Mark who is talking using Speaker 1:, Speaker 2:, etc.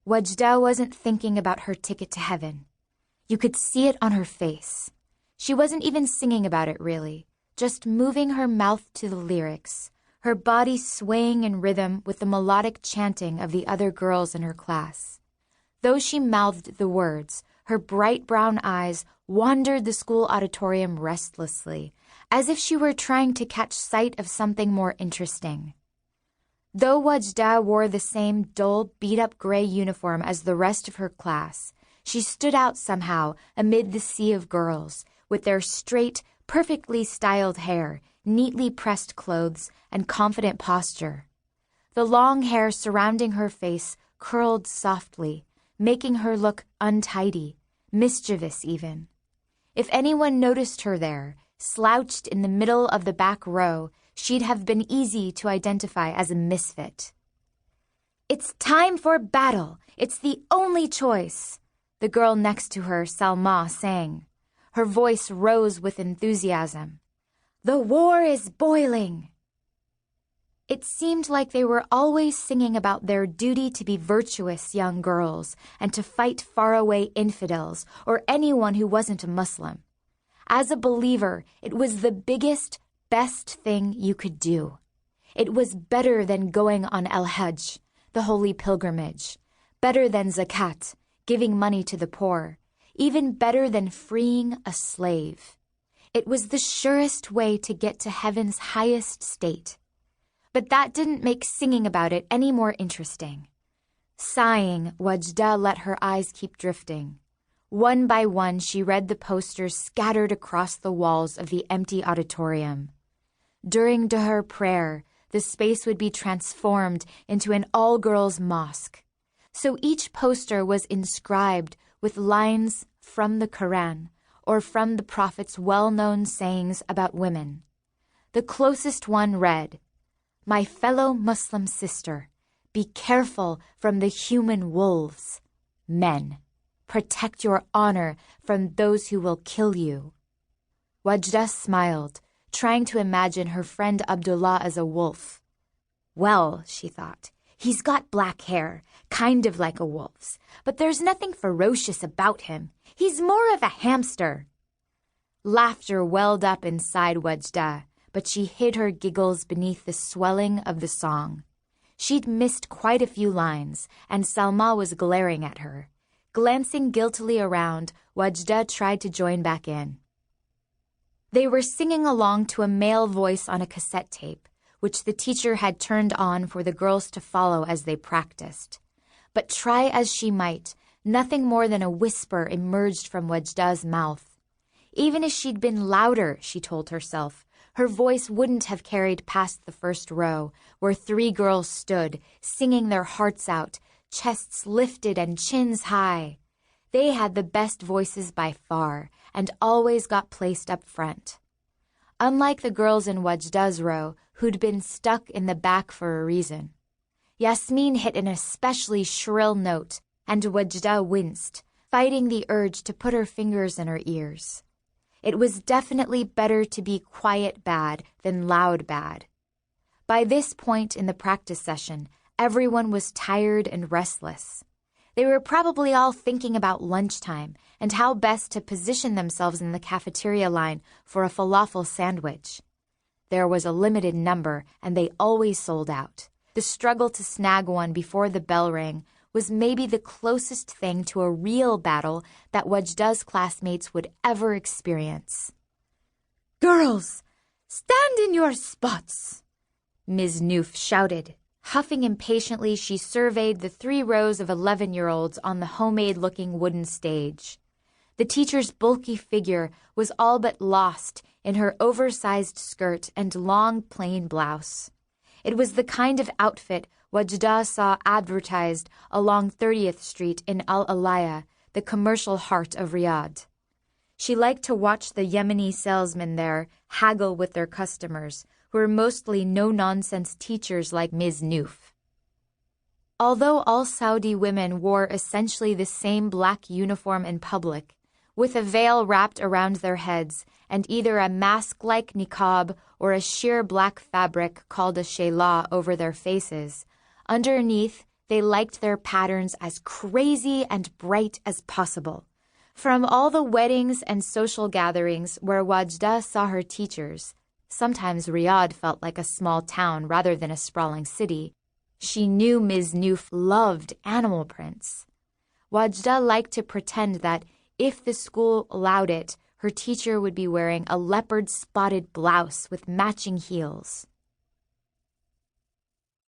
Speaker 1: Wadjda wasn't thinking about her ticket to heaven. You could see it on her face. She wasn't even singing about it, really, just moving her mouth to the lyrics, her body swaying in rhythm with the melodic chanting of the other girls in her class. Though she mouthed the words, her bright brown eyes wandered the school auditorium restlessly, as if she were trying to catch sight of something more interesting. Though Wadjda wore the same dull, beat-up gray uniform as the rest of her class, she stood out somehow amid the sea of girls, with their straight, perfectly styled hair, neatly pressed clothes, and confident posture. The long hair surrounding her face curled softly, making her look untidy, mischievous even. If anyone noticed her there, slouched in the middle of the back row, she'd have been easy to identify as a misfit. "It's time for battle! It's the only choice!" the girl next to her, Salma, sang. Her voice rose with enthusiasm. "The war is boiling!" It seemed like they were always singing about their duty to be virtuous young girls and to fight faraway infidels or anyone who wasn't a Muslim. As a believer, it was the biggest, best thing you could do. It was better than going on Al-Hajj, the holy pilgrimage, better than zakat, giving money to the poor, even better than freeing a slave. It was the surest way to get to heaven's highest state. But that didn't make singing about it any more interesting. Sighing, Wadjda let her eyes keep drifting. One by one, she read the posters scattered across the walls of the empty auditorium. During Dhuhr prayer, the space would be transformed into an all-girls mosque. So each poster was inscribed with lines from the Quran or from the Prophet's well-known sayings about women. The closest one read, "My fellow Muslim sister, be careful from the human wolves. Men, protect your honor from those who will kill you." Wadjda smiled, trying to imagine her friend Abdullah as a wolf. Well, she thought, he's got black hair, kind of like a wolf's, but there's nothing ferocious about him. He's more of a hamster. Laughter welled up inside Wadjda, but she hid her giggles beneath the swelling of the song. She'd missed quite a few lines, and Salma was glaring at her. Glancing guiltily around, Wadjda tried to join back in. They were singing along to a male voice on a cassette tape, which the teacher had turned on for the girls to follow as they practiced. But try as she might, nothing more than a whisper emerged from Wadjda's mouth. Even if she'd been louder, she told herself, her voice wouldn't have carried past the first row, where 3 girls stood, singing their hearts out, chests lifted and chins high. They had the best voices by far, and always got placed up front. Unlike the girls in Wadjda's row, who'd been stuck in the back for a reason. Yasmin hit an especially shrill note, and Wadjda winced, fighting the urge to put her fingers in her ears. It was definitely better to be quiet bad than loud bad. By this point in the practice session, everyone was tired and restless. They were probably all thinking about lunchtime and how best to position themselves in the cafeteria line for a falafel sandwich. There was a limited number, and they always sold out. The struggle to snag one before the bell rang was maybe the closest thing to a real battle that Wadjda's classmates would ever experience. "Girls, stand in your spots!" Ms. Noof shouted. Huffing impatiently, she surveyed the 3 rows of 11-year-olds on the homemade-looking wooden stage. The teacher's bulky figure was all but lost in her oversized skirt and long, plain blouse. It was the kind of outfit Wadjda saw advertised along 30th Street in Al-Alaya, the commercial heart of Riyadh. She liked to watch the Yemeni salesmen there haggle with their customers, who were mostly no-nonsense teachers like Ms. Noof. Although all Saudi women wore essentially the same black uniform in public, with a veil wrapped around their heads and either a mask-like niqab or a sheer black fabric called a shayla over their faces, underneath, They liked their patterns as crazy and bright as possible. From all the weddings and social gatherings where Wadjda saw her teachers, sometimes Riyadh felt like a small town rather than a sprawling city, she knew Ms. Noof loved animal prints. Wadjda liked to pretend that if the school allowed it, her teacher would be wearing a leopard-spotted blouse with matching heels.